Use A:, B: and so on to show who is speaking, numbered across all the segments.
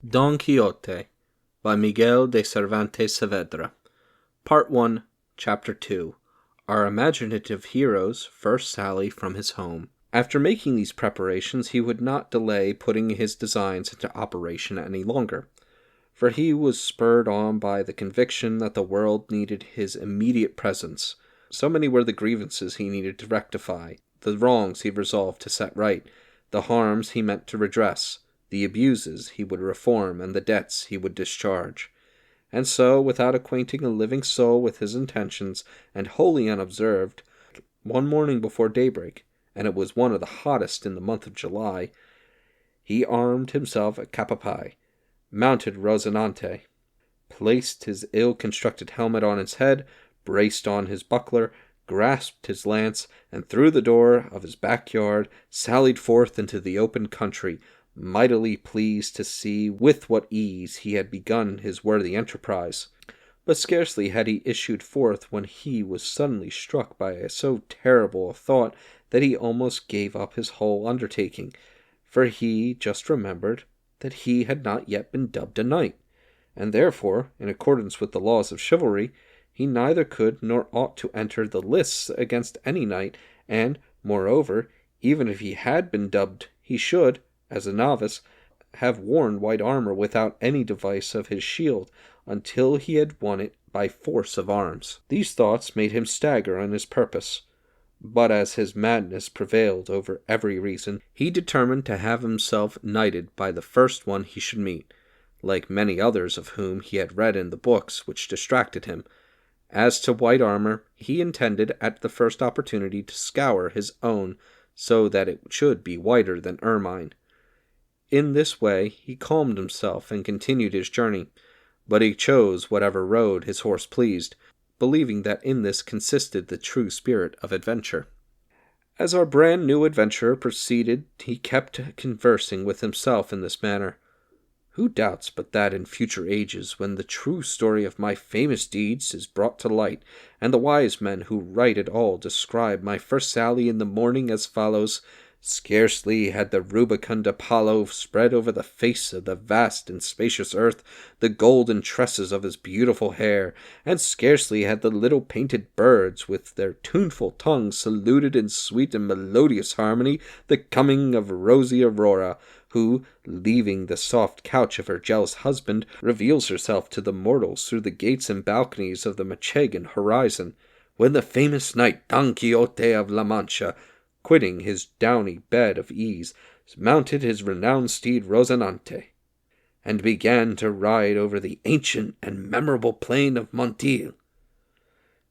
A: Don Quixote by Miguel de Cervantes Saavedra. Part 1, Chapter 2. Our imaginative hero's first sally from his home. After making these preparations, he would not delay putting his designs into operation any longer, for he was spurred on by the conviction that the world needed his immediate presence. So many were the grievances he needed to rectify, the wrongs he resolved to set right, the harms he meant to redress, the abuses he would reform, and the debts he would discharge. And so, without acquainting a living soul with his intentions, and wholly unobserved, one morning before daybreak, and it was one of the hottest in the month of July, he armed himself at Capapai, mounted Rozinante, placed his ill-constructed helmet on his head, braced on his buckler, grasped his lance, and through the door of his backyard sallied forth into the open country, mightily pleased to see with what ease he had begun his worthy enterprise. But scarcely had he issued forth when he was suddenly struck by so terrible a thought that he almost gave up his whole undertaking, for he just remembered that he had not yet been dubbed a knight, and therefore, in accordance with the laws of chivalry, he neither could nor ought to enter the lists against any knight, and, moreover, even if he had been dubbed, he should, as a novice, have worn white armor without any device of his shield, until he had won it by force of arms. These thoughts made him stagger on his purpose, but as his madness prevailed over every reason, he determined to have himself knighted by the first one he should meet, like many others of whom he had read in the books which distracted him. As to white armor, he intended at the first opportunity to scour his own so that it should be whiter than ermine. In this way he calmed himself and continued his journey, but he chose whatever road his horse pleased, believing that in this consisted the true spirit of adventure. As our brand new adventurer proceeded, he kept conversing with himself in this manner. Who doubts but that in future ages, when the true story of my famous deeds is brought to light, and the wise men who write it all describe my first sally in the morning as follows: Scarcely had the rubicund Apollo spread over the face of the vast and spacious earth the golden tresses of his beautiful hair, and scarcely had the little painted birds with their tuneful tongues saluted in sweet and melodious harmony the coming of rosy Aurora, who, leaving the soft couch of her jealous husband, reveals herself to the mortals through the gates and balconies of the Machagan horizon, when the famous knight Don Quixote of La Mancha, quitting his downy bed of ease, mounted his renowned steed Rozinante, and began to ride over the ancient and memorable plain of Montiel.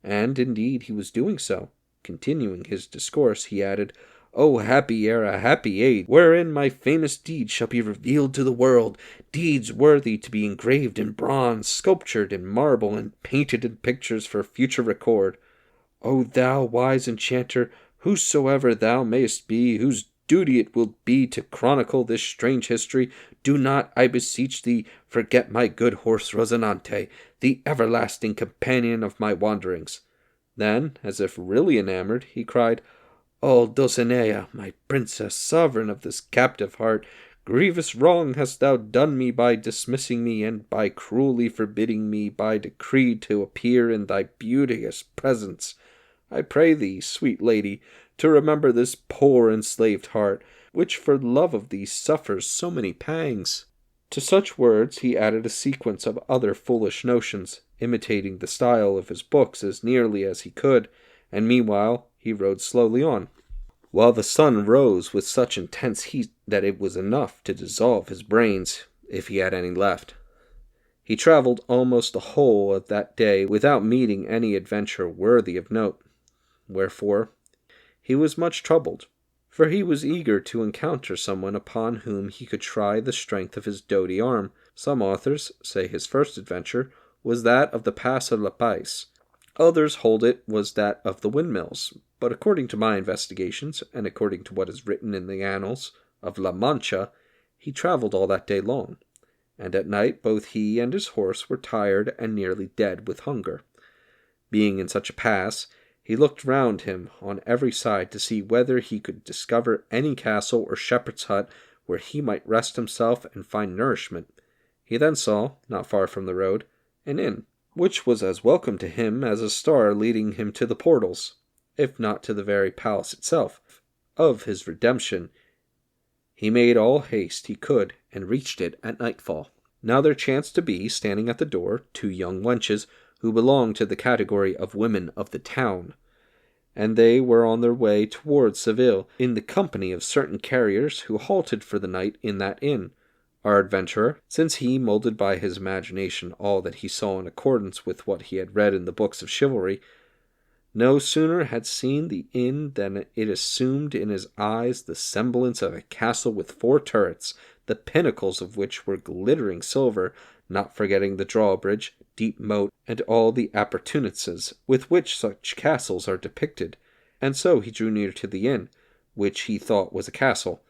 A: And indeed he was doing so. Continuing his discourse, he added, O happy era, happy age, wherein my famous deeds shall be revealed to the world, deeds worthy to be engraved in bronze, sculptured in marble, and painted in pictures for future record. O thou wise enchanter, whosoever thou mayest be, whose duty it will be to chronicle this strange history, do not, I beseech thee, forget my good horse Rozinante, the everlasting companion of my wanderings. Then, as if really enamored, he cried, O Dulcinea, my princess, sovereign of this captive heart, grievous wrong hast thou done me by dismissing me, and by cruelly forbidding me by decree to appear in thy beauteous presence. I pray thee, sweet lady, to remember this poor enslaved heart, which for love of thee suffers so many pangs. To such words he added a sequence of other foolish notions, imitating the style of his books as nearly as he could, and meanwhile he rode slowly on, while the sun rose with such intense heat that it was enough to dissolve his brains, if he had any left. He travelled almost the whole of that day without meeting any adventure worthy of note. Wherefore, he was much troubled, for he was eager to encounter someone upon whom he could try the strength of his doughty arm. Some authors say his first adventure was that of the Pass of La Pais. Others hold it was that of the windmills, but according to my investigations, and according to what is written in the annals of La Mancha, he travelled all that day long, and at night both he and his horse were tired and nearly dead with hunger. Being in such a pass, he looked round him on every side to see whether he could discover any castle or shepherd's hut where he might rest himself and find nourishment. He then saw, not far from the road, an inn, which was as welcome to him as a star leading him to the portals, if not to the very palace itself, of his redemption. He made all haste he could, and reached it at nightfall. Now there chanced to be, standing at the door, 2 young wenches, who belonged to the category of women of the town, and they were on their way towards Seville, in the company of certain carriers who halted for the night in that inn. Our adventurer, since he moulded by his imagination all that he saw in accordance with what he had read in the books of chivalry, no sooner had seen the inn than it assumed in his eyes the semblance of a castle with 4 turrets, the pinnacles of which were glittering silver, not forgetting the drawbridge, deep moat, and all the appurtenances with which such castles are depicted. And so he drew near to the inn, which he thought was a castle,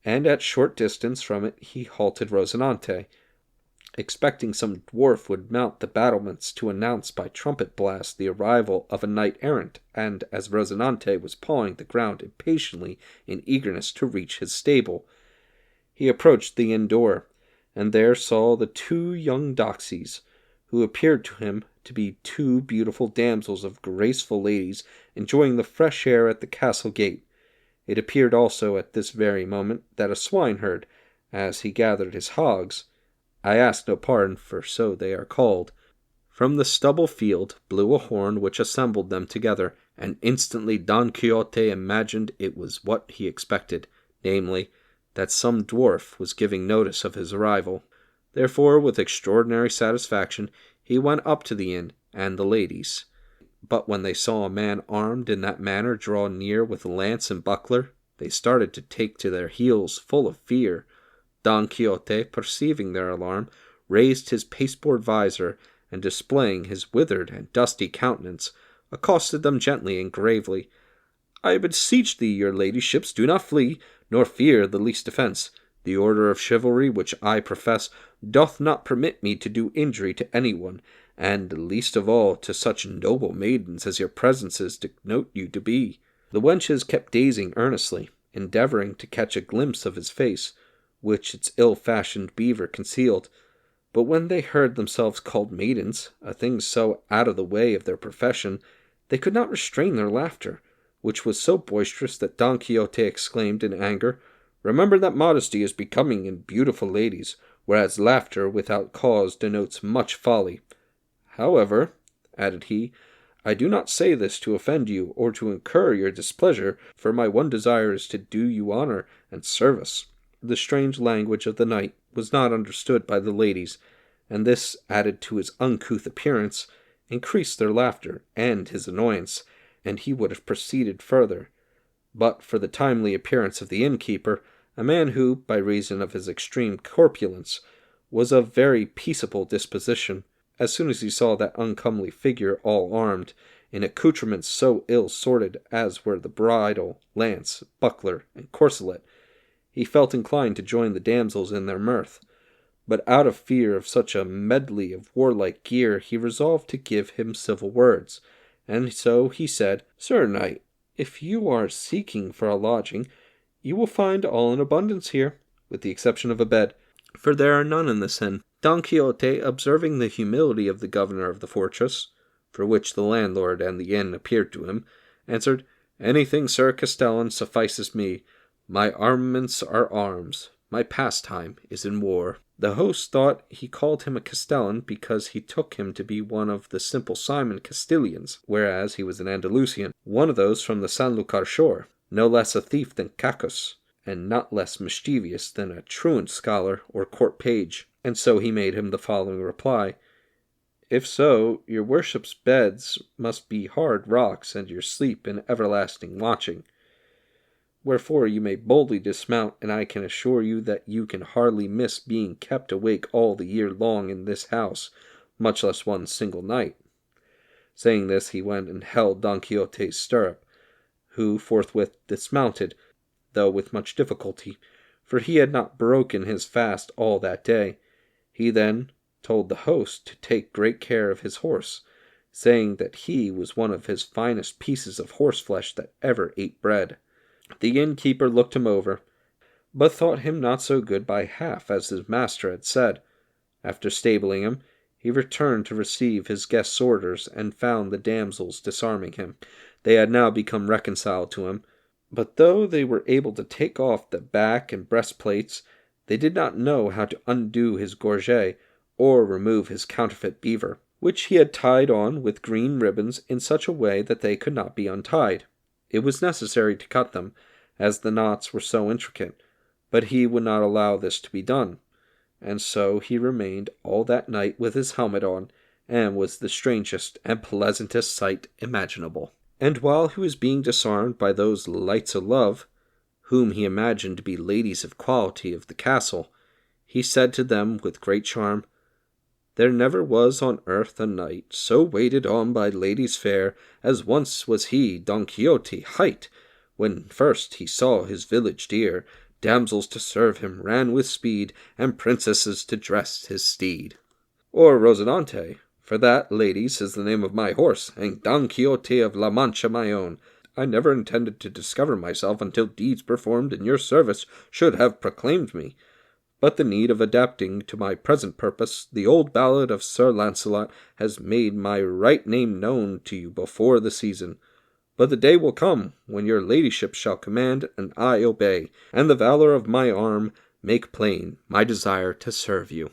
A: and at short distance from it he halted Rozinante, expecting some dwarf would mount the battlements to announce by trumpet blast the arrival of a knight-errant, and as Rozinante was pawing the ground impatiently in eagerness to reach his stable, he approached the inn door, and there saw the 2 young doxies, who appeared to him to be 2 beautiful damsels of graceful ladies enjoying the fresh air at the castle gate. It appeared also at this very moment that a swineherd, as he gathered his hogs, I ask no pardon, for so they are called, from the stubble field blew a horn which assembled them together, and instantly Don Quixote imagined it was what he expected, namely, that some dwarf was giving notice of his arrival. Therefore, with extraordinary satisfaction, he went up to the inn and the ladies. But when they saw a man armed in that manner draw near with lance and buckler, they started to take to their heels, full of fear. Don Quixote, perceiving their alarm, raised his pasteboard visor, and displaying his withered and dusty countenance, accosted them gently and gravely. "I beseech thee, your ladyships, do not flee, nor fear the least offence. The order of chivalry which I profess doth not permit me to do injury to anyone, and least of all to such noble maidens as your presences denote you to be." The wenches kept gazing earnestly, endeavouring to catch a glimpse of his face, which its ill-fashioned beaver concealed. But when they heard themselves called maidens, a thing so out of the way of their profession, they could not restrain their laughter, which was so boisterous that Don Quixote exclaimed in anger, "Remember that modesty is becoming in beautiful ladies, whereas laughter without cause denotes much folly. However," added he, "I do not say this to offend you or to incur your displeasure, for my one desire is to do you honor and service." The strange language of the knight was not understood by the ladies, and this, added to his uncouth appearance, increased their laughter and his annoyance, and he would have proceeded further, but for the timely appearance of the innkeeper, a man who, by reason of his extreme corpulence, was of very peaceable disposition. As soon as he saw that uncomely figure all armed, in accoutrements so ill-sorted as were the bridle, lance, buckler, and corselet, he felt inclined to join the damsels in their mirth, but out of fear of such a medley of warlike gear he resolved to give him civil words, and so he said, "Sir Knight, if you are seeking for a lodging, you will find all in abundance here, with the exception of a bed, for there are none in this inn." Don Quixote, observing the humility of the governor of the fortress, for which the landlord and the inn appeared to him, answered, "Anything, Sir Castellan, suffices me. My armaments are arms. My pastime is in war." The host thought he called him a Castellan because he took him to be one of the simple Simon Castilians, whereas he was an Andalusian, one of those from the Sanlúcar shore, no less a thief than Cacus, and not less mischievous than a truant scholar or court page. And so he made him the following reply: "If so, your worship's beds must be hard rocks, and your sleep an everlasting watching. Wherefore you may boldly dismount, and I can assure you that you can hardly miss being kept awake all the year long in this house, much less one single night." Saying this, he went and held Don Quixote's stirrup, who forthwith dismounted, though with much difficulty, for he had not broken his fast all that day. He then told the host to take great care of his horse, saying that he was one of his finest pieces of horseflesh that ever ate bread. The innkeeper looked him over, but thought him not so good by half as his master had said. After stabling him, he returned to receive his guest's orders, and found the damsels disarming him. They had now become reconciled to him, but though they were able to take off the back and breastplates, they did not know how to undo his gorget, or remove his counterfeit beaver, which he had tied on with green ribbons in such a way that they could not be untied. It was necessary to cut them, as the knots were so intricate, but he would not allow this to be done, and so he remained all that night with his helmet on, and was the strangest and pleasantest sight imaginable. And while he was being disarmed by those lights of love, whom he imagined to be ladies of quality of the castle, he said to them with great charm, "There never was on earth a knight so waited on by ladies fair as once was he, Don Quixote, hight, when first he saw his village dear, damsels to serve him ran with speed, and princesses to dress his steed." Or Rosinante, for that, ladies, is the name of my horse, and Don Quixote of La Mancha my own. I never intended to discover myself until deeds performed in your service should have proclaimed me. But the need of adapting to my present purpose the old ballad of Sir Launcelot has made my right name known to you before the season. But the day will come when your ladyship shall command and I obey, and the valor of my arm make plain my desire to serve you.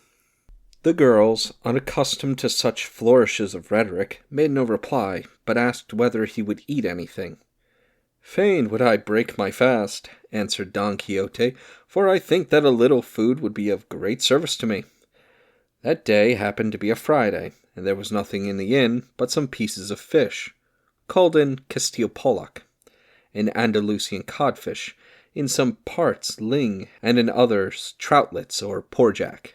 A: The girls, unaccustomed to such flourishes of rhetoric, made no reply, but asked whether he would eat anything. "Fain would I break my fast," answered Don Quixote, "for I think that a little food would be of great service to me." That day happened to be a Friday, and there was nothing in the inn but some pieces of fish, called in Castile pollock, an Andalusian codfish, in some parts ling, and in others troutlets or porjack.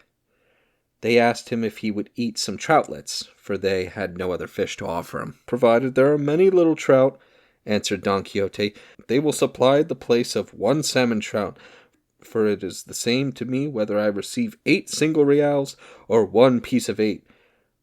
A: They asked him if he would eat some troutlets, for they had no other fish to offer him. "Provided there are many little trout," answered Don Quixote, "they will supply the place of one salmon trout, for it is the same to me whether I receive 8 single reals or 1 piece of 8.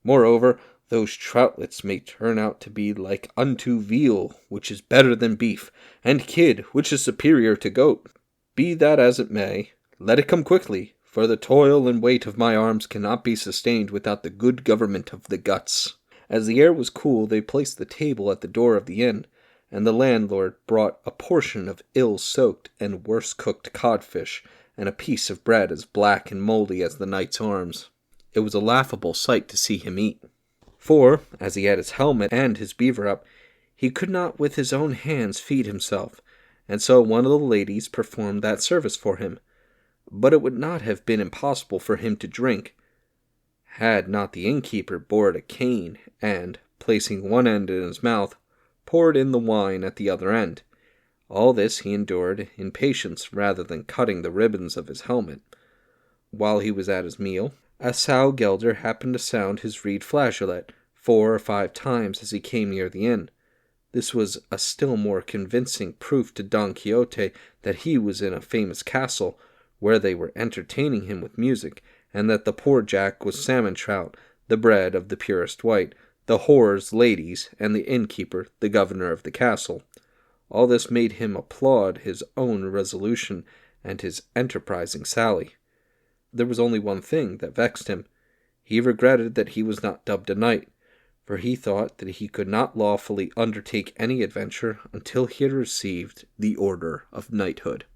A: Moreover, those troutlets may turn out to be like unto veal, which is better than beef, and kid, which is superior to goat. Be that as it may, let it come quickly, for the toil and weight of my arms cannot be sustained without the good government of the guts." As the air was cool, they placed the table at the door of the inn, and the landlord brought a portion of ill-soaked and worse-cooked codfish, and a piece of bread as black and mouldy as the knight's arms. It was a laughable sight to see him eat, for, as he had his helmet and his beaver up, he could not with his own hands feed himself, and so one of the ladies performed that service for him. But it would not have been impossible for him to drink, had not the innkeeper borrowed a cane, and, placing one end in his mouth, poured in the wine at the other end. All this he endured in patience rather than cutting the ribbons of his helmet. While he was at his meal, a sow gelder happened to sound his reed flageolet 4 or 5 times as he came near the inn. This was a still more convincing proof to Don Quixote that he was in a famous castle, where they were entertaining him with music, and that the poor jack was salmon trout, the bread of the purest white, the whores ladies, and the innkeeper the governor of the castle. All this made him applaud his own resolution and his enterprising sally. There was only one thing that vexed him. He regretted that he was not dubbed a knight, for he thought that he could not lawfully undertake any adventure until he had received the order of knighthood.